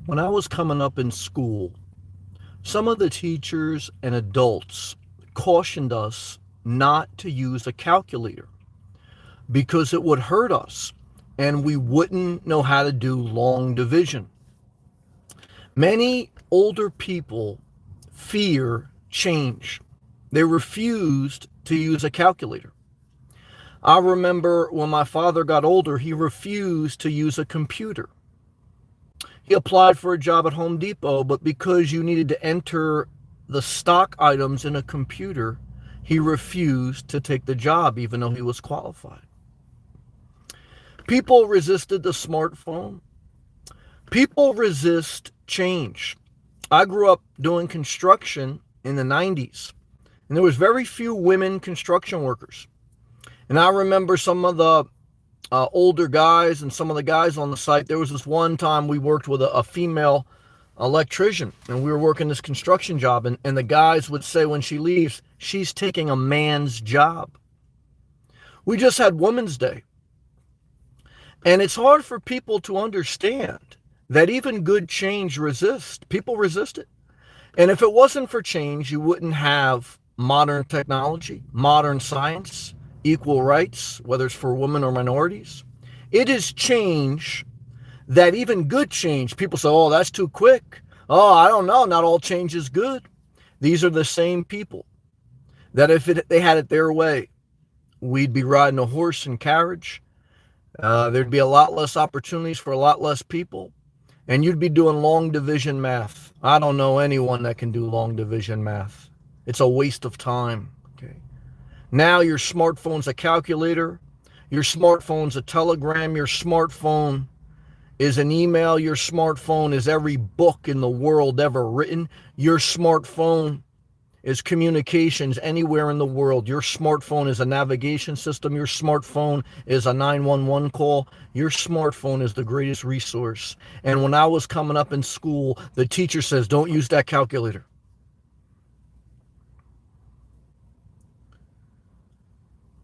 When I was coming up in school, some of the teachers and adults cautioned us not to use a calculator because it would hurt us and we wouldn't know how to do long division. Many older people fear change. They refused to use a calculator. I remember when my father got older, he refused to use a computer. He applied for a job at Home Depot, but because you needed to enter the stock items in a computer, he refused to take the job even though he was qualified. People resisted the smartphone. People resist change. I grew up doing construction in the 90s, and there was very few women construction workers. And I remember some of the older guys and some of the guys on the site. There was this one time we worked with a female electrician, and we were working this construction job, and the guys would say when she leaves, she's taking a man's job. We just had Women's Day. And it's hard for people to understand that even good change resists. People resist it. And if it wasn't for change, you wouldn't have modern technology, modern science, equal rights, whether it's for women or minorities. It is change that even good change, people say, oh, that's too quick. Oh, I don't know. Not all change is good. These are the same people that if they had it their way, we'd be riding a horse and carriage. There'd be a lot less opportunities for a lot less people. And you'd be doing long division math. I don't know anyone that can do long division math. It's a waste of time. Okay. Now your smartphone's a calculator. Your smartphone's a telegram. Your smartphone is an email. Your smartphone is every book in the world ever written. Your smartphone is communications anywhere in the world. Your smartphone is a navigation system. Your smartphone is a 911 call. Your smartphone is the greatest resource. And when I was coming up in school, the teacher says, don't use that calculator.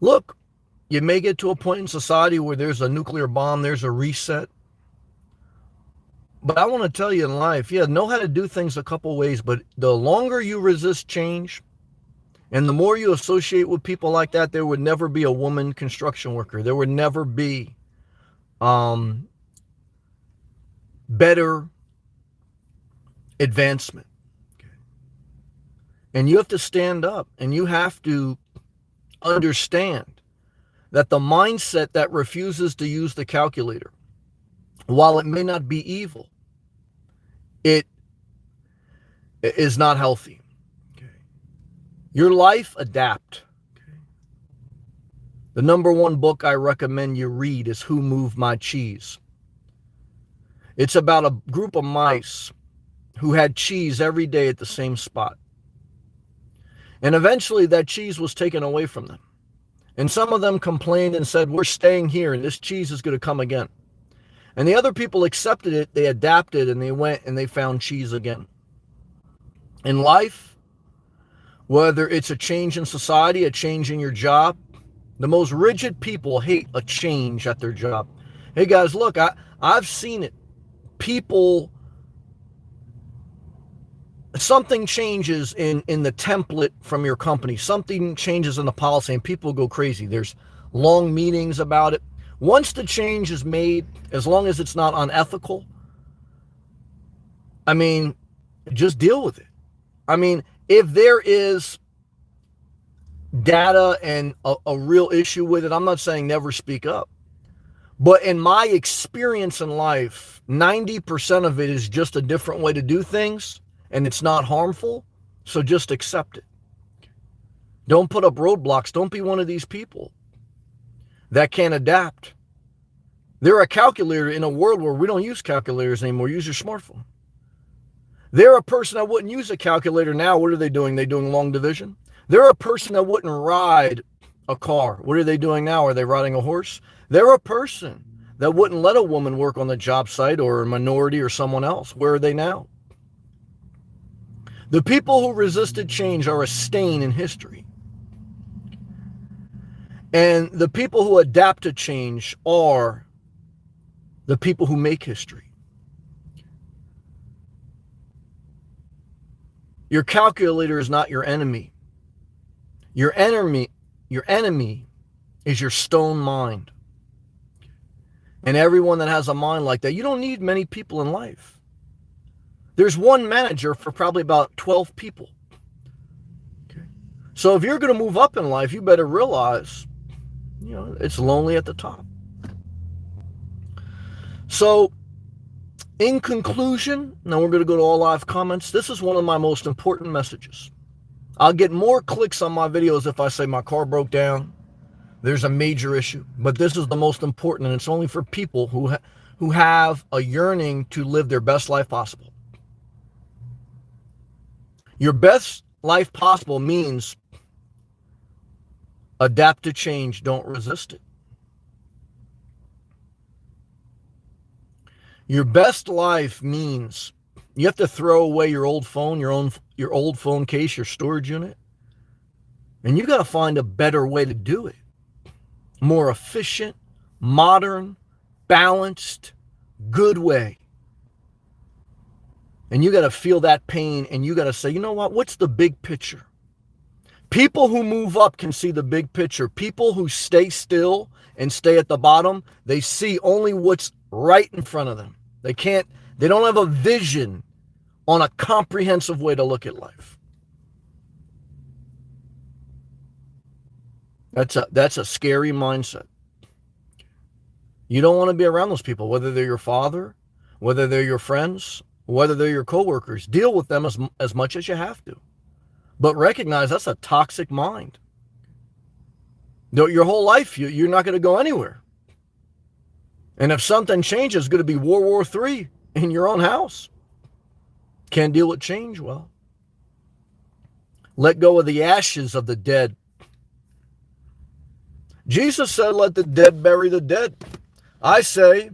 Look, you may get to a point in society where there's a nuclear bomb, there's a reset. But I want to tell you in life, know how to do things a couple ways, but the longer you resist change and the more you associate with people like that, there would never be a woman construction worker. There would never be better advancement. And you have to stand up and you have to understand that the mindset that refuses to use the calculator, while it may not be evil, it is not healthy. Okay. Your life, adapt. Okay. The number one book I recommend you read is Who Moved My Cheese? It's about a group of mice who had cheese every day at the same spot. And eventually that cheese was taken away from them. And some of them complained and said, we're staying here and this cheese is going to come again. And the other people accepted it, they adapted, and they went and they found cheese again. In life, whether it's a change in society, a change in your job, the most rigid people hate a change at their job. Hey guys, look, I've seen it. People, something changes in the template from your company. Something changes in the policy and people go crazy. There's long meetings about it. Once the change is made, as long as it's not unethical, just deal with it. If there is data and a real issue with it, I'm not saying never speak up. But in my experience in life, 90% of it is just a different way to do things, and it's not harmful, so just accept it. Don't put up roadblocks. Don't be one of these people that can't adapt. They're a calculator in a world where we don't use calculators anymore. Use your smartphone. They're a person that wouldn't use a calculator now. What are they doing? They're doing long division. They're a person that wouldn't ride a car. What are they doing now? Are they riding a horse? They're a person that wouldn't let a woman work on the job site or a minority or someone else. Where are they now? The people who resisted change are a stain in history. And the people who adapt to change are the people who make history. Your calculator is not your enemy. Your enemy is your stone mind. And everyone that has a mind like that, you don't need many people in life. There's one manager for probably about 12 people. Okay. So if you're going to move up in life, you better realize, it's lonely at the top. So in conclusion, now we're going to go to all live comments. This is one of my most important messages. I'll get more clicks on my videos if I say my car broke down, there's a major issue. But this is the most important, and it's only for people who have a yearning to live their best life possible. Your best life possible means adapt to change, don't resist it. Your best life means you have to throw away your old phone, your old phone case, your storage unit. And you got to find a better way to do it. More efficient, modern, balanced, good way. And you got to feel that pain, and you got to say, you know what? What's the big picture? People who move up can see the big picture. People who stay still and stay at the bottom, they see only what's right in front of them. They don't have a vision on a comprehensive way to look at life. That's a scary mindset. You don't want to be around those people, whether they're your father, whether they're your friends, whether they're your coworkers. Deal with them as much as you have to. But recognize that's a toxic mind. Your whole life, you're not going to go anywhere. And if something changes, it's going to be World War III in your own house. Can't deal with change well. Let go of the ashes of the dead. Jesus said, let the dead bury the dead. I say,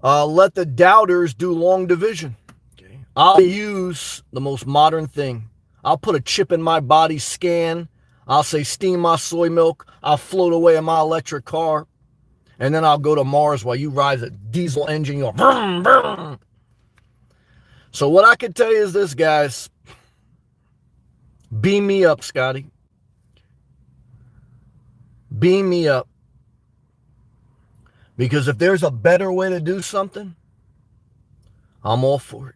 let the doubters do long division. Okay. I'll use the most modern thing. I'll put a chip in my body, scan. I'll say, steam my soy milk. I'll float away in my electric car. And then I'll go to Mars while you ride a diesel engine. You'll vroom, vroom. So what I can tell you is this, guys. Beam me up, Scotty. Beam me up. Because if there's a better way to do something, I'm all for it.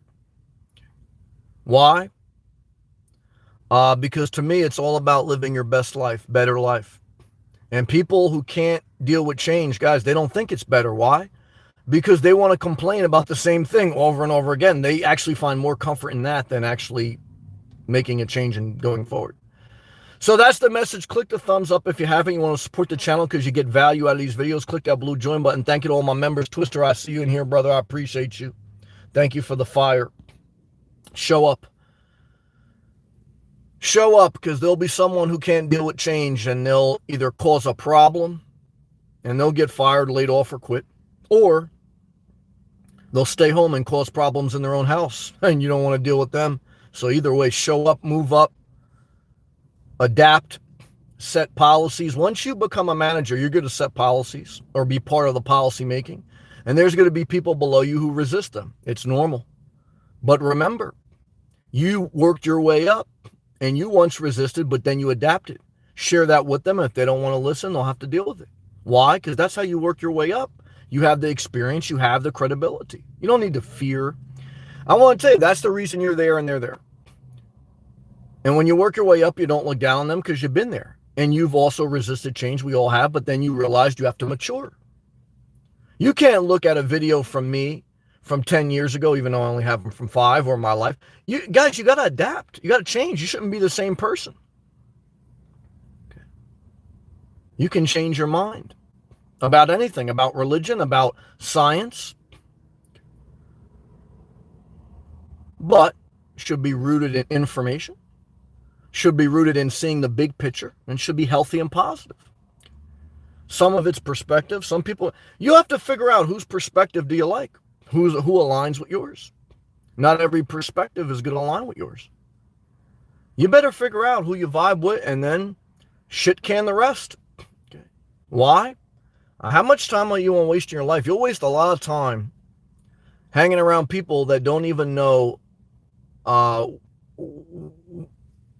Why? Because to me, it's all about living your best life, better life. And people who can't deal with change, guys, they don't think it's better. Why? Because they want to complain about the same thing over and over again. They actually find more comfort in that than actually making a change and going forward. So that's the message. Click the thumbs up if you haven't. You want to support the channel because you get value out of these videos. Click that blue join button. Thank you to all my members. Twister, I see you in here, brother. I appreciate you. Thank you for the fire. Show up. Show up, because there'll be someone who can't deal with change, and they'll either cause a problem and they'll get fired, laid off, or quit, or they'll stay home and cause problems in their own house, and you don't want to deal with them. So either way, show up, move up, adapt, set policies. Once you become a manager, you're going to set policies or be part of the policy making, and there's going to be people below you who resist them. It's normal. But remember, you worked your way up. And you once resisted, but then you adapted. Share that with them. If they don't want to listen, they'll have to deal with it. Why? Because that's how you work your way up. You have the experience. You have the credibility. You don't need to fear. I want to tell you, that's the reason you're there and they're there. And when you work your way up, you don't look down on them because you've been there. And you've also resisted change. We all have. But then you realized you have to mature. You can't look at a video from me from 10 years ago, even though I only have them from 5 or my life. You guys, you got to adapt. You got to change. You shouldn't be the same person. Okay. You can change your mind about anything, about religion, about science, but should be rooted in information, should be rooted in seeing the big picture, and should be healthy and positive. Some of it's perspective. Some people, you have to figure out whose perspective do you like. Who aligns with yours? Not every perspective is going to align with yours. You better figure out who you vibe with and then shit can the rest. Okay. Why? How much time are you on wasting your life? You'll waste a lot of time hanging around people that don't even know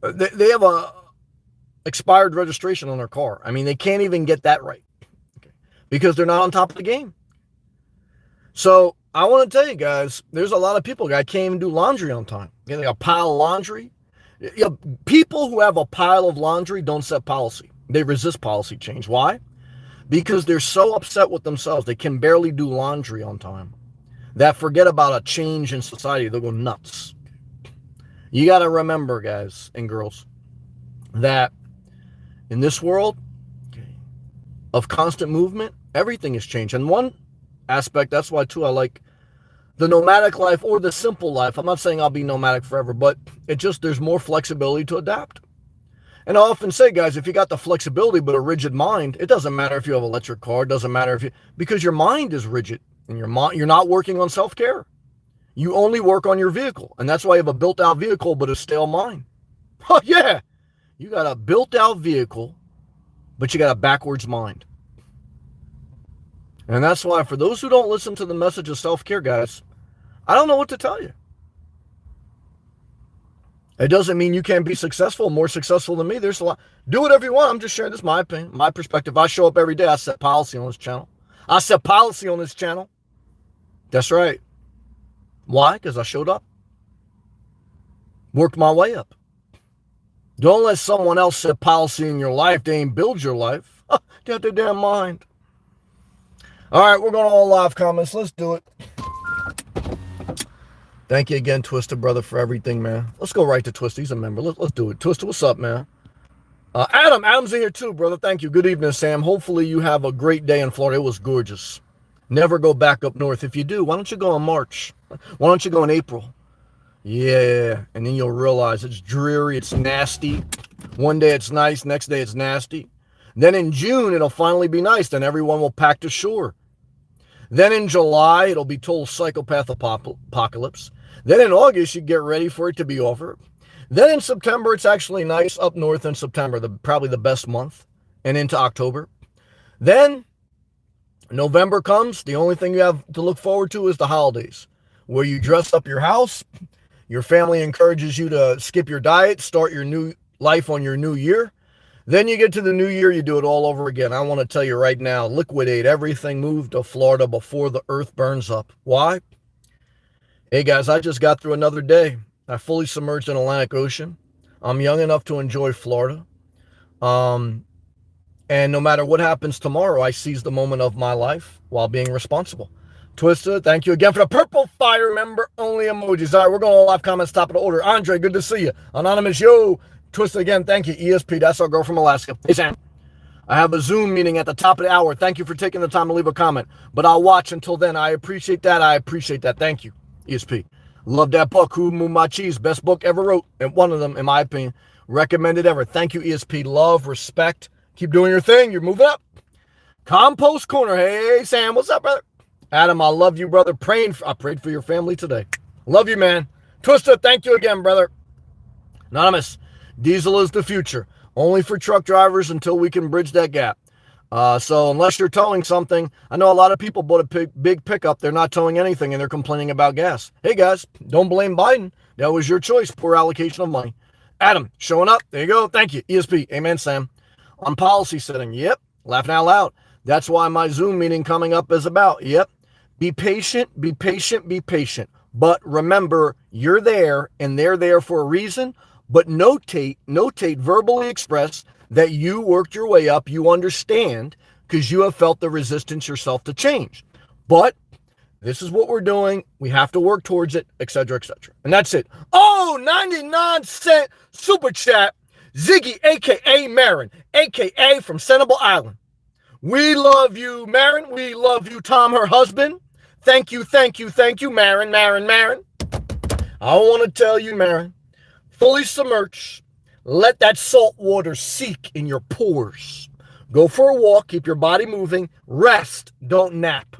they have a expired registration on their car. I mean, they can't even get that right because they're not on top of the game. So I want to tell you guys, there's a lot of people that can't even do laundry on time. Getting a pile of laundry. You know, people who have a pile of laundry don't set policy. They resist policy change. Why? Because they're so upset with themselves. They can barely do laundry on time. That forget about a change in society. They'll go nuts. You got to remember, guys and girls, that in this world of constant movement, everything has changed. And one aspect, that's why too I like the nomadic life or the simple life. I'm not saying I'll be nomadic forever, but there's more flexibility to adapt. And I often say, guys, if you got the flexibility but a rigid mind, it doesn't matter if you have an electric car, it doesn't matter because your mind is rigid and you're not working on self-care. You only work on your vehicle. And that's why you have a built-out vehicle but a stale mind. Oh, yeah. You got a built-out vehicle, but you got a backwards mind. And that's why for those who don't listen to the message of self-care, guys, I don't know what to tell you. It doesn't mean you can't be successful, more successful than me. There's a lot. Do whatever you want. I'm just sharing this my opinion, my perspective. I show up every day. I set policy on this channel. That's right. Why? Because I showed up. Worked my way up. Don't let someone else set policy in your life. They ain't build your life. They have their damn mind. All right, we're going to all live comments. Let's do it. Thank you again, Twisted, brother, for everything, man. Let's go right to Twisted. He's a member. Let's do it. Twisted, what's up, man? Adam's in here too, brother. Thank you. Good evening, Sam. Hopefully you have a great day in Florida. It was gorgeous. Never go back up north. If you do, why don't you go in March? Why don't you go in April? Yeah, and then you'll realize it's dreary, it's nasty. One day it's nice, next day it's nasty. Then in June, it'll finally be nice. Then everyone will pack to shore. Then in July, it'll be total psychopath apocalypse. Then in August, you get ready for it to be over. Then in September, it's actually nice up north in September, probably the best month, and into October. Then November comes. The only thing you have to look forward to is the holidays, where you dress up your house. Your family encourages you to skip your diet, start your new life on your new year. Then you get to the new year, you do it all over again. I want to tell you right now, liquidate everything, move to Florida before the earth burns up. Why? Hey guys, I just got through another day. I fully submerged in Atlantic Ocean. I'm young enough to enjoy Florida. And no matter what happens tomorrow, I seize the moment of my life while being responsible. Twisted, thank you again for the purple fire member only emojis. All right, we're going to live comments, top of the order. Andre, good to see you. Anonymous, yo. Twisted again, thank you. ESP, that's our girl from Alaska. Hey, Sam. I have a Zoom meeting at the top of the hour. Thank you for taking the time to leave a comment. But I'll watch until then. I appreciate that. Thank you, ESP. Love that book, Who Moved My Cheese? Best book ever wrote. And one of them, in my opinion, recommended ever. Thank you, ESP. Love, respect. Keep doing your thing. You're moving up. Compost Corner. Hey, Sam. What's up, brother? Adam, I love you, brother. I prayed for your family today. Love you, man. Twister, thank you again, brother. Anonymous, diesel is the future. Only for truck drivers until we can bridge that gap. So unless you're towing something, I know a lot of people bought a big pickup. They're not towing anything, and they're complaining about gas. Hey, guys, don't blame Biden. That was your choice. Poor allocation of money. Adam, showing up. There you go. Thank you. ESP. Amen, Sam. On policy setting. Yep. Laughing out loud. That's why my Zoom meeting coming up is about. Yep. Be patient. But remember, you're there, and they're there for a reason. But notate, verbally express that you worked your way up, you understand, because you have felt the resistance yourself to change. But this is what we're doing. We have to work towards it, etc., etc. And that's it. Oh, 99-cent super chat. Ziggy, a.k.a. Marin, a.k.a. from Senable Island. We love you, Marin. We love you, Tom, her husband. Thank you, Marin. I want to tell you, Marin, fully submerged. Let that salt water seep in your pores. Go for a walk. Keep your body moving. Rest. Don't nap.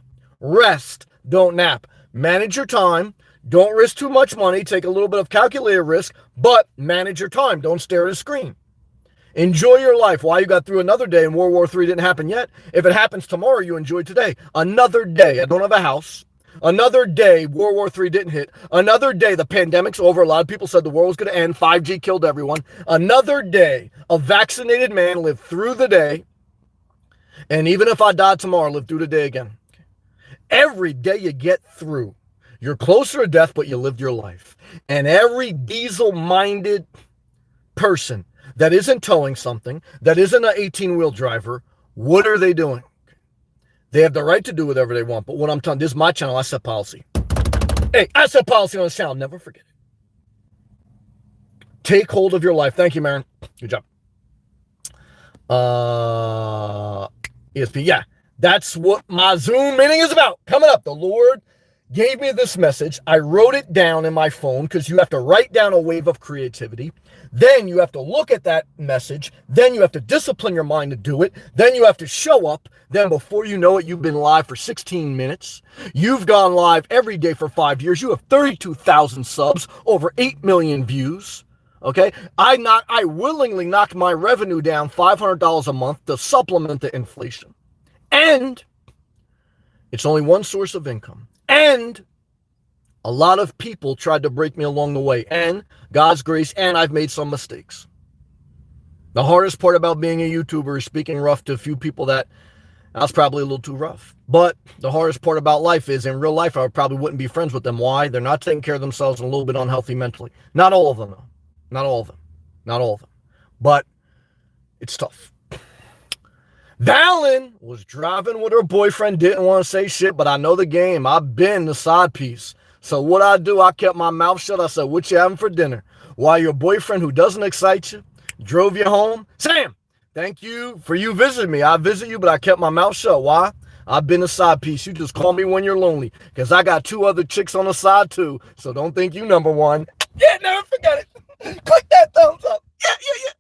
Manage your time. Don't risk too much money. Take a little bit of calculated risk, but manage your time. Don't stare at a screen. Enjoy your life while you got through another day, and World War III didn't happen yet. If it happens tomorrow, you enjoy today. Another day. I don't have a house. Another day, World War III didn't hit. Another day, the pandemic's over. A lot of people said the world was going to end. 5G killed everyone. Another day, a vaccinated man lived through the day. And even if I died tomorrow, live through the day again. Every day you get through, you're closer to death, but you lived your life. And every diesel-minded person that isn't towing something, that isn't an 18-wheel driver, what are they doing? They have the right to do whatever they want. But what I'm telling you, this is my channel. I set policy. Hey, I set policy on this channel. Never forget it. Take hold of your life. Thank you, Marin. Good job. ESP. Yeah, that's what my Zoom meeting is about. Coming up, the Lord gave me this message. I wrote it down in my phone because you have to write down a wave of creativity. Then you have to look at that message. Then you have to discipline your mind to do it. Then you have to show up. Then before you know it, you've been live for 16 minutes. You've gone live every day for 5 years. You have 32,000 subs, over 8 million views. Okay, I willingly knocked my revenue down $500 a month to supplement the inflation. And it's only one source of income. And a lot of people tried to break me along the way. And God's grace, and I've made some mistakes. The hardest part about being a YouTuber is speaking rough to a few people that was probably a little too rough. But the hardest part about life is in real life, I probably wouldn't be friends with them. Why? They're not taking care of themselves and a little bit unhealthy mentally. Not all of them, though. Not all of them. Not all of them. But it's tough. Valen was driving with her boyfriend, didn't want to say shit, but I know the game. I've been the side piece. So what I do, I kept my mouth shut. I said, what you having for dinner? While your boyfriend, who doesn't excite you, drove you home. Sam, thank you for you visiting me. I visit you, but I kept my mouth shut. Why? I've been a side piece. You just call me when you're lonely, because I got 2 other chicks on the side too. So don't think you number one. Yeah, never forget it. Click that thumbs up. Yeah.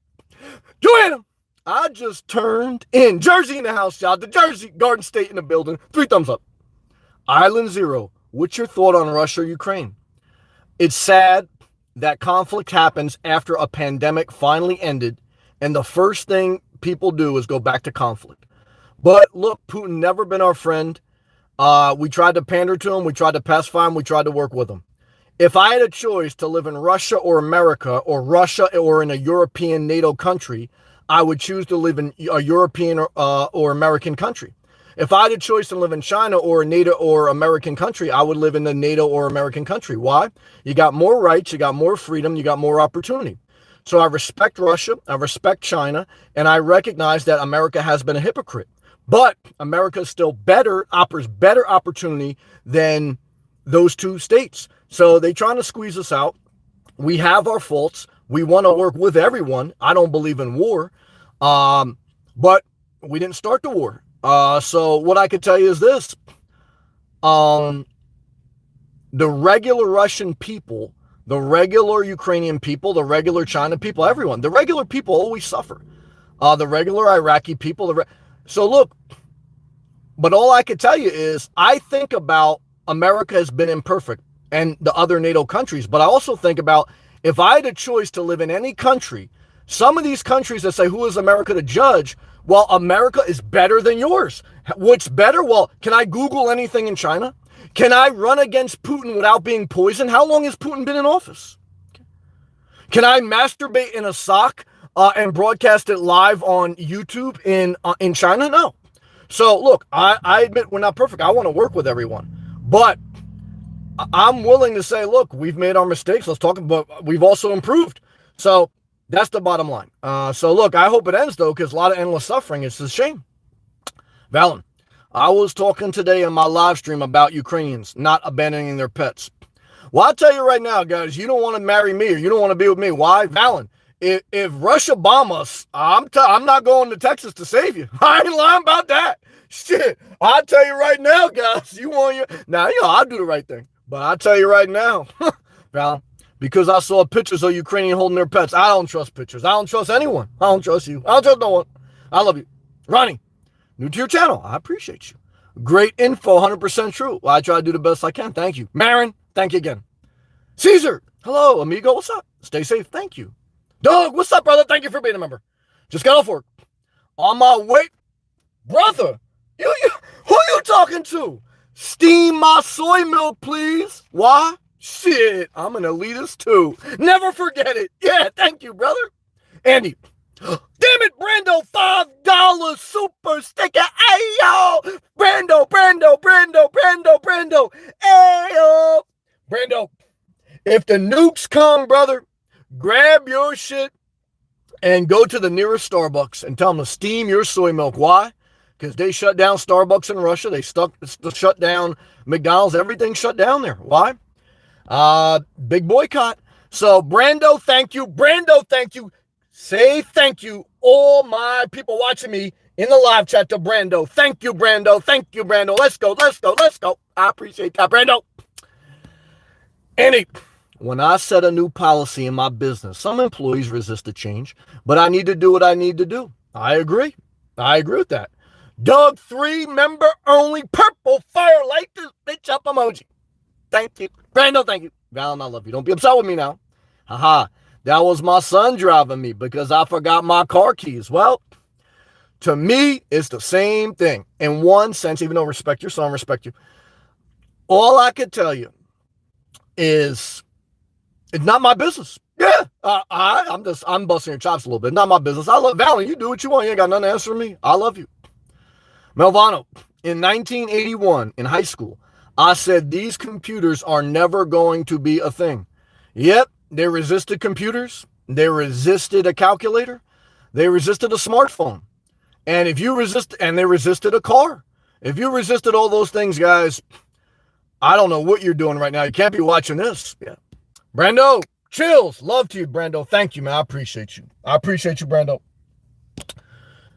Joanna, I just turned in. Jersey in the house, y'all. The Jersey Garden State in the building. 3 thumbs up. Island Zero, what's your thought on Russia or Ukraine? It's sad that conflict happens after a pandemic finally ended, and the first thing people do is go back to conflict. But look, Putin never been our friend. We tried to pander to him. We tried to pacify him. We tried to work with him. If I had a choice to live in Russia or America, or Russia or in a European NATO country, I would choose to live in a European or American country. If I had a choice to live in China or a NATO or American country, I would live in the NATO or American country. Why? You got more rights, you got more freedom, you got more opportunity. So I respect Russia, I respect China, and I recognize that America has been a hypocrite. But America still offers better opportunity than those 2 states. So they're trying to squeeze us out. We have our faults. We want to work with everyone. I don't believe in war. But we didn't start the war. So what I could tell you is this. The regular Russian people, the regular Ukrainian people, the regular China people, everyone, the regular people always suffer. The regular Iraqi people. So look, but all I could tell you is I think about America has been imperfect and the other NATO countries, but I also think about if I had a choice to live in any country, some of these countries that say, who is America to judge? Well, America is better than yours. What's better? Well, can I Google anything in China? Can I run against Putin without being poisoned? How long has Putin been in office? Can I masturbate in a sock and broadcast it live on YouTube in China? No. So look, I admit we're not perfect. I want to work with everyone, but I'm willing to say, look, we've made our mistakes. Let's talk about, we've also improved. So that's the bottom line. So look, I hope it ends though, because a lot of endless suffering. It's a shame. Valen, I was talking today in my live stream about Ukrainians not abandoning their pets. Well, I'll tell you right now, guys, you don't want to marry me or you don't want to be with me. Why? Valen, if Russia bomb us, I'm not going to Texas to save you. I ain't lying about that. Shit, I'll tell you right now, guys, I'll do the right thing. But I'll tell you right now, Val, because I saw pictures of Ukrainian holding their pets, I don't trust pictures. I don't trust anyone. I don't trust you. I don't trust no one. I love you. Ronnie, new to your channel. I appreciate you. Great info, 100% true. Well, I try to do the best I can. Thank you. Marin, thank you again. Caesar, hello. Amigo, what's up? Stay safe. Thank you. Doug, what's up, brother? Thank you for being a member. Just got off work. On my way. Brother, who you talking to? Steam my soy milk, please. Why? Shit, I'm an elitist too. Never forget it. Yeah, thank you, brother. Andy. Damn it, Brando, $5 super sticker. Ayo! Brando. Ayo! Brando, if the nukes come, brother, grab your shit and go to the nearest Starbucks and tell them to steam your soy milk. Why? Because they shut down Starbucks in Russia. They shut down McDonald's. Everything shut down there. Why? Big boycott. So, Brando, thank you. Brando, thank you. Say thank you, all my people watching me in the live chat to Brando. Thank you, Brando. Thank you, Brando. Let's go. I appreciate that, Brando. Andy, when I set a new policy in my business, some employees resist the change, but I need to do what I need to do. I agree with that. Doug 3, member only, purple fire, light this bitch up emoji. Thank you. Brando, thank you. Valen, I love you. Don't be upset with me now. Haha. That was my son driving me because I forgot my car keys. Well, to me, it's the same thing. In one sense, even though I respect your son, respect you. All I could tell you is it's not my business. Yeah, I'm busting your chops a little bit. Not my business. I love Valen. You do what you want. You ain't got nothing to answer me. I love you. Melvano, in 1981, in high school, I said these computers are never going to be a thing. Yep. They resisted computers. They resisted a calculator. They resisted a smartphone. And if you resist, and they resisted a car. If you resisted all those things, guys, I don't know what you're doing right now. You can't be watching this. Yeah. Brando, chills. Love to you, Brando. Thank you, man. I appreciate you. Brando.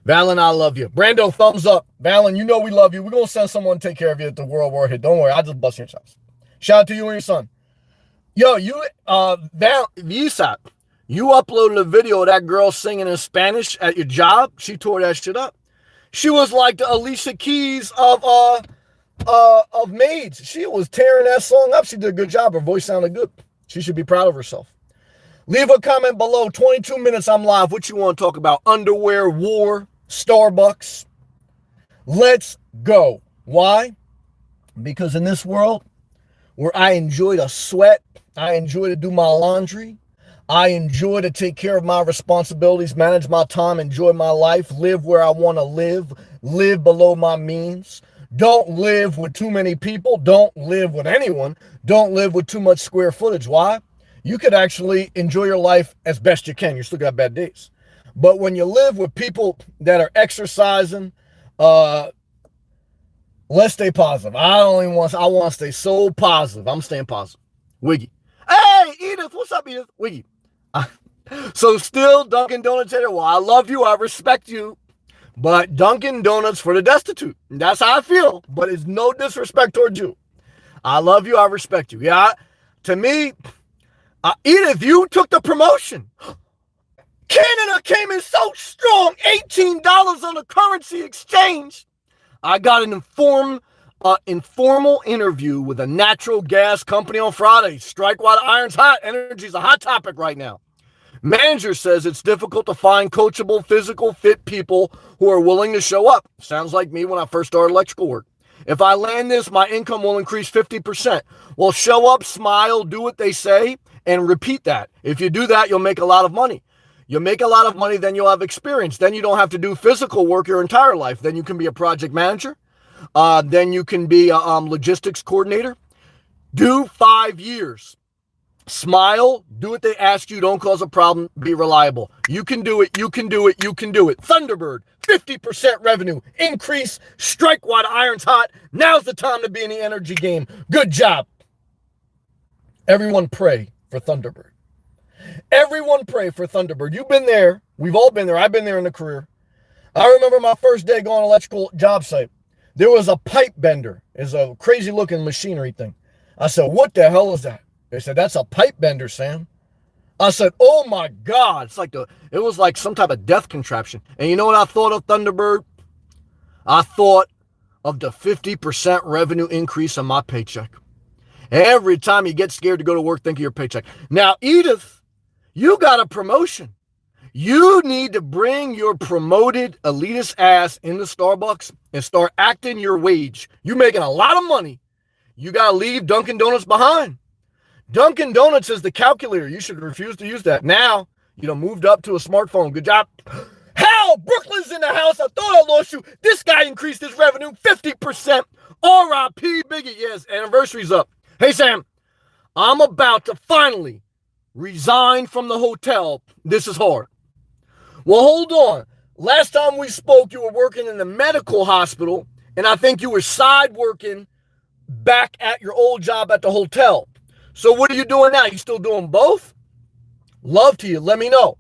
Valen, I love you. Brando, thumbs up. Valen, you know we love you. We're going to send someone to take care of you at the World War hit. Don't worry. I just bust your chops. Shout out to you and your son. Yo, Visa, you uploaded a video of that girl singing in Spanish at your job. She tore that shit up. She was like the Alicia Keys of maids. She was tearing that song up. She did a good job. Her voice sounded good. She should be proud of herself. Leave a comment below. 22 minutes, I'm live. What you want to talk about? Underwear, war, Starbucks. Let's go. Why? Because in this world where I enjoy to sweat, I enjoy to do my laundry, I enjoy to take care of my responsibilities, manage my time, enjoy my life, live where I want to live below my means. Don't live with too many people. Don't live with anyone. Don't live with too much square footage. Why? You could actually enjoy your life as best you can. You still got bad days. But when you live with people that are exercising, let's stay positive. I want to stay so positive. I'm staying positive. Wiggy. Hey, Edith. What's up, Edith? Wiggy. So still Dunkin' Donuts hater. Well, I love you. I respect you. But Dunkin' Donuts for the destitute. That's how I feel. But it's no disrespect towards you. I love you. I respect you. Yeah. To me, Edith, you took the promotion. Canada came in so strong. $18 on the currency exchange. I got an informal interview with a natural gas company on Friday. Strike while the iron's hot. Energy's a hot topic right now. Manager says it's difficult to find coachable, physical, fit people who are willing to show up. Sounds like me when I first started electrical work. If I land this, my income will increase 50%. Well, show up, smile, do what they say, and repeat that. If you do that, you'll make a lot of money. You make a lot of money, then you'll have experience. Then you don't have to do physical work your entire life. Then you can be a project manager. Then you can be a logistics coordinator. Do 5 years. Smile, do what they ask you, don't cause a problem, be reliable. You can do it, you can do it, you can do it. Thunderbird, 50% revenue, increase, strike while the iron's hot. Now's the time to be in the energy game. Good job. Everyone pray for Thunderbird. Everyone pray for Thunderbird. You've been there. We've all been there. I've been there in the career. I remember my first day going to electrical job site. There was a pipe bender. It's a crazy looking machinery thing. I said, what the hell is that? They said, that's a pipe bender, Sam. I said, oh my God. It was like some type of death contraption. And you know what I thought of Thunderbird? I thought of the 50% revenue increase on my paycheck. Every time you get scared to go to work, think of your paycheck. Now, Edith, you got a promotion. You need to bring your promoted elitist ass into Starbucks and start acting your wage. You're making a lot of money. You got to leave Dunkin' Donuts behind. Dunkin' Donuts is the calculator. You should refuse to use that. Now, moved up to a smartphone. Good job. Hell, Brooklyn's in the house. I thought I lost you. This guy increased his revenue 50%. R.I.P. Biggie. Yes, anniversary's up. Hey, Sam, I'm about to finally resign from the hotel. This is hard. Well, hold on. Last time we spoke, you were working in the medical hospital, and I think you were side working back at your old job at the hotel. So what are you doing now? You still doing both? Love to you. Let me know.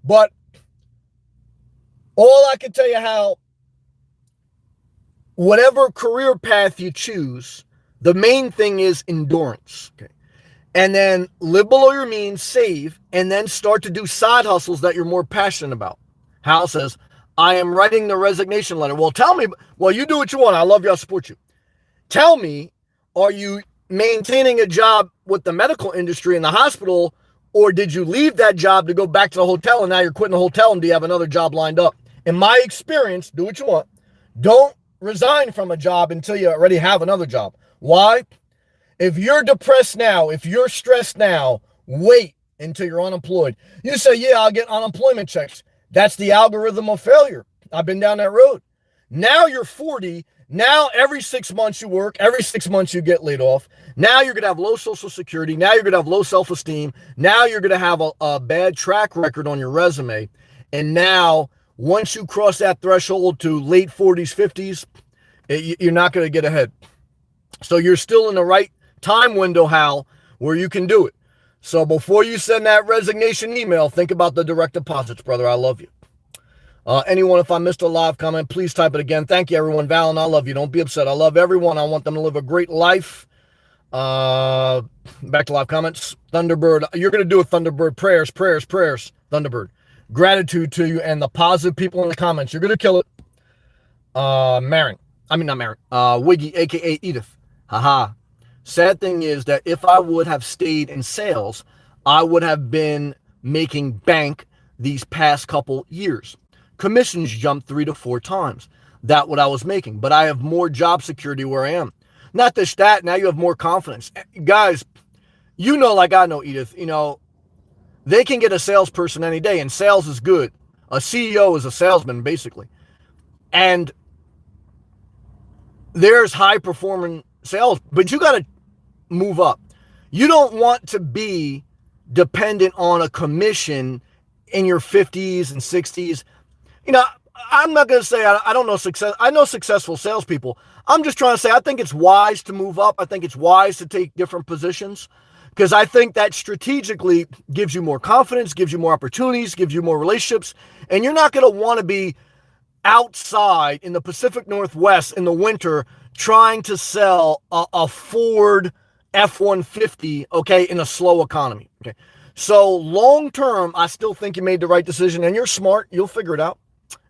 But all I can tell you how whatever career path you choose, the main thing is endurance. Okay. And then live below your means, save, and then start to do side hustles that you're more passionate about. Hal says, I am writing the resignation letter. Well, tell me, you do what you want. I love you. I support you. Tell me, are you maintaining a job with the medical industry in the hospital, or did you leave that job to go back to the hotel and now you're quitting the hotel, and do you have another job lined up? In my experience, do what you want. Don't resign from a job until you already have another job. Why? If you're depressed now, if you're stressed now, wait until you're unemployed. You say, yeah, I'll get unemployment checks. That's the algorithm of failure. I've been down that road. Now you're 40. Now every 6 months you work. Every 6 months you get laid off. Now you're going to have low Social Security. Now you're going to have low self-esteem. Now you're going to have a bad track record on your resume. And now once you cross that threshold to late 40s, 50s, you're not going to get ahead. So you're still in the right time window, Hal, where you can do it. So before you send that resignation email, think about the direct deposits, brother. I love you. Anyone, if I missed a live comment, please type it again. Thank you, everyone. Val, and I love you. Don't be upset. I love everyone. I want them to live a great life. Back to live comments. Thunderbird, you're going to do a Thunderbird. Prayers. Thunderbird. Gratitude to you and the positive people in the comments. You're going to kill it. Wiggy, a.k.a. Edith. Haha. Sad thing is that if I would have stayed in sales, I would have been making bank these past couple years. Commissions jumped 3 to 4 times. That's what I was making. But I have more job security where I am. Not just that, now you have more confidence. Guys, like I know, Edith, they can get a salesperson any day, and sales is good. A CEO is a salesman, basically. And there's high-performing sales, but you got to move up. You don't want to be dependent on a commission in your 50s and 60s. I'm not going to say I don't know success. I know successful salespeople. I'm just trying to say I think it's wise to move up. I think it's wise to take different positions because I think that strategically gives you more confidence, gives you more opportunities, gives you more relationships, and you're not going to want to be outside in the Pacific Northwest in the winter trying to sell a Ford F-150, okay, in a slow economy, okay? So long term, I still think you made the right decision, and you're smart. You'll figure it out.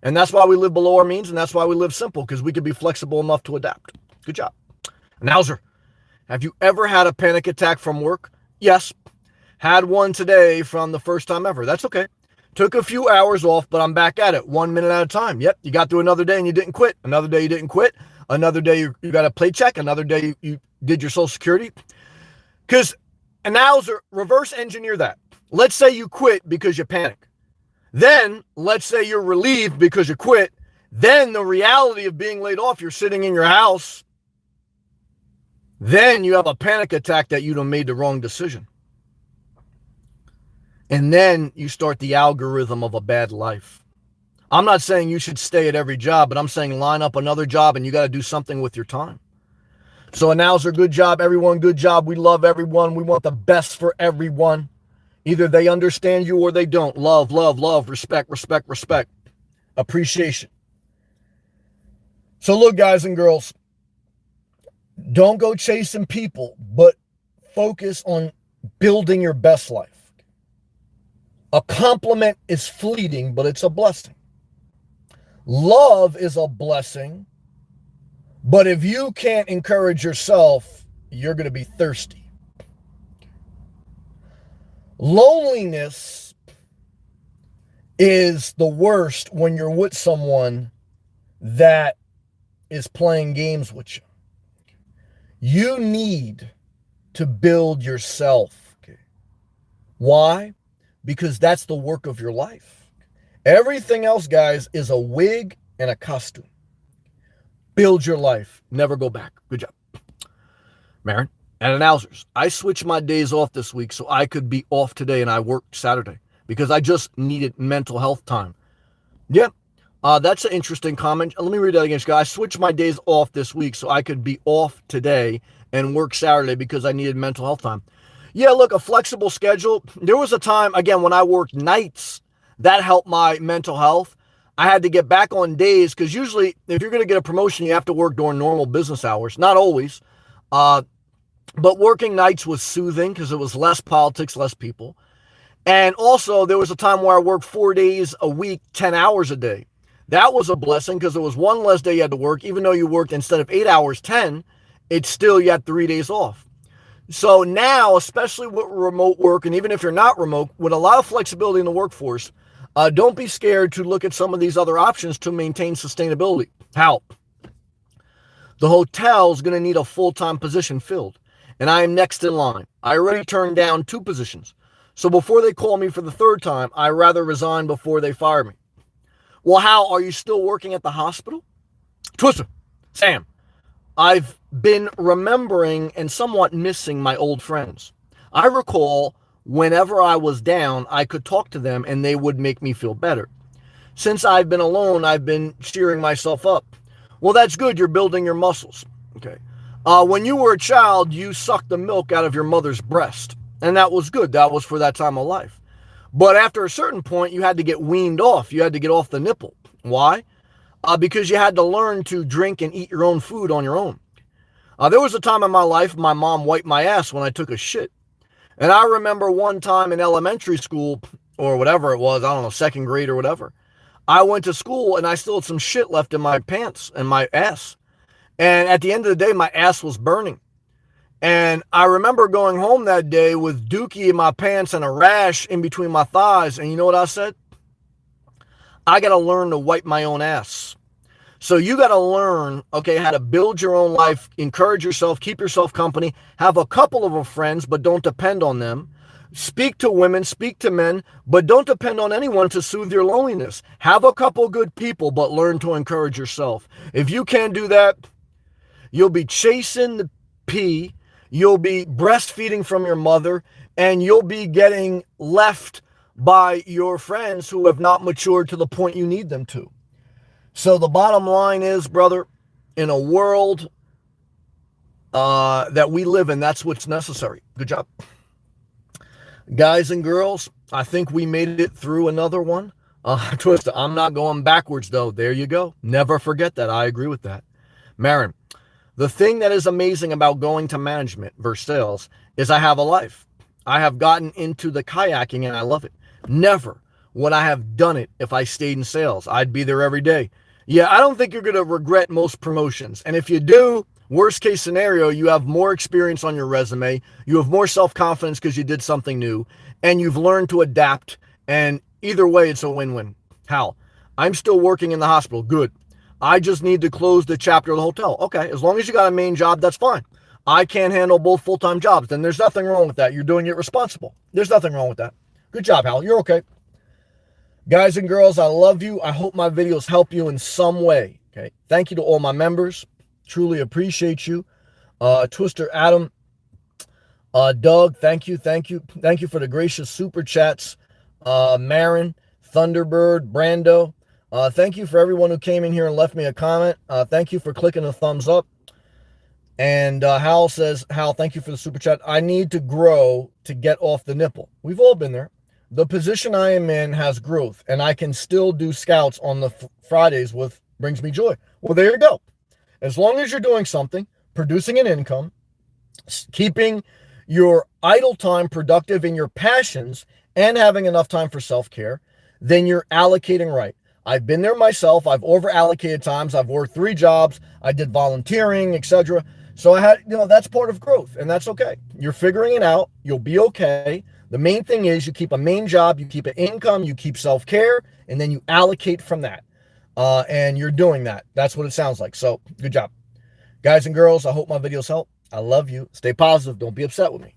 And that's why we live below our means, and that's why we live simple, because we can be flexible enough to adapt. Good job. Nowser, have you ever had a panic attack from work? Yes. Had one today from the first time ever. That's okay. Took a few hours off, but I'm back at it 1 minute at a time. Yep, you got through another day and you didn't quit. Another day you didn't quit. Another day you got a paycheck. Another day you did your Social Security. Because, and now reverse engineer that. Let's say you quit because you panic. Then, let's say you're relieved because you quit. Then the reality of being laid off, you're sitting in your house. Then you have a panic attack that you done made the wrong decision. And then you start the algorithm of a bad life. I'm not saying you should stay at every job, but I'm saying line up another job and you got to do something with your time. So announcer, good job, everyone, good job. We love everyone. We want the best for everyone. Either they understand you or they don't. Love, love, love, respect, respect, respect, appreciation. So look, guys and girls, don't go chasing people, but focus on building your best life. A compliment is fleeting, but it's a blessing. Love is a blessing, but if you can't encourage yourself, you're going to be thirsty. Loneliness is the worst when you're with someone that is playing games with you. You need to build yourself. Okay. Why? Because that's the work of your life. Everything else, guys, is a wig and a costume. Build your life. Never go back. Good job. Marin and announcers. I switched my days off this week so I could be off today, and I worked Saturday because I just needed mental health time. Yeah, that's an interesting comment. Let me read that again, guys. I switched my days off this week so I could be off today and work Saturday because I needed mental health time. Yeah, look, a flexible schedule. There was a time, again, when I worked nights, that helped my mental health. I had to get back on days because usually if you're going to get a promotion, you have to work during normal business hours. Not always. But working nights was soothing because it was less politics, less people. And also there was a time where I worked 4 days a week, 10 hours a day. That was a blessing because there was one less day you had to work. Even though you worked instead of 8 hours, 10, it's still you had 3 days off. So now, especially with remote work, and even if you're not remote, with a lot of flexibility in the workforce, don't be scared to look at some of these other options to maintain sustainability. How? The hotel's going to need a full-time position filled, and I am next in line. I already turned down 2 positions. So before they call me for the 3rd time, I'd rather resign before they fire me. Well, Hal, are you still working at the hospital? Twister, Sam, I've been remembering and somewhat missing my old friends. I recall whenever I was down, I could talk to them and they would make me feel better. Since I've been alone, I've been cheering myself up. Well, that's good. You're building your muscles. Okay. When you were a child, you sucked the milk out of your mother's breast. And that was good. That was for that time of life. But after a certain point, you had to get weaned off. You had to get off the nipple. Why? Because you had to learn to drink and eat your own food on your own. There was a time in my life my mom wiped my ass when I took a shit. And I remember one time in elementary school, or whatever it was, I don't know, 2nd grade or whatever, I went to school and I still had some shit left in my pants and my ass. And at the end of the day, my ass was burning. And I remember going home that day with dookie in my pants and a rash in between my thighs. And you know what I said? I got to learn to wipe my own ass. So you got to learn, okay, how to build your own life, encourage yourself, keep yourself company, have a couple of friends, but don't depend on them. Speak to women, speak to men, but don't depend on anyone to soothe your loneliness. Have a couple good people, but learn to encourage yourself. If you can't do that, you'll be chasing the pee, you'll be breastfeeding from your mother, and you'll be getting left by your friends who have not matured to the point you need them to. So the bottom line is, brother, in a world that we live in, that's what's necessary. Good job. Guys and girls, I think we made it through another one. Twister, I'm not going backwards, though. There you go. Never forget that. I agree with that. Marin, the thing that is amazing about going to management versus sales is I have a life. I have gotten into the kayaking and I love it. Never would I have done it if I stayed in sales. I'd be there every day. Yeah, I don't think you're going to regret most promotions. And if you do, worst case scenario, you have more experience on your resume. You have more self-confidence because you did something new. And you've learned to adapt. And either way, it's a win-win. Hal, I'm still working in the hospital. Good. I just need to close the chapter of the hotel. Okay, as long as you got a main job, that's fine. I can't handle both full-time jobs. Then there's nothing wrong with that. You're doing it responsible. There's nothing wrong with that. Good job, Hal. You're okay. Guys and girls, I love you. I hope my videos help you in some way. Okay. Thank you to all my members. Truly appreciate you. Twister, Adam, Doug, thank you. Thank you. Thank you for the gracious super chats. Marin, Thunderbird, Brando. Thank you for everyone who came in here and left me a comment. Thank you for clicking the thumbs up. And Hal says, Hal, thank you for the super chat. I need to grow to get off the nipple. We've all been there. The position I am in has growth, and I can still do scouts on the Fridays with brings me joy. Well, there you go. As long as you're doing something, producing an income, keeping your idle time productive in your passions, and having enough time for self-care, then you're allocating right. I've been there myself. I've over-allocated times. I've worked 3 jobs. I did volunteering, etc. So I had, that's part of growth, and that's okay. You're figuring it out. You'll be okay. The main thing is you keep a main job, you keep an income, you keep self-care, and then you allocate from that. And you're doing that. That's what it sounds like. So good job. Guys and girls, I hope my videos help. I love you. Stay positive. Don't be upset with me.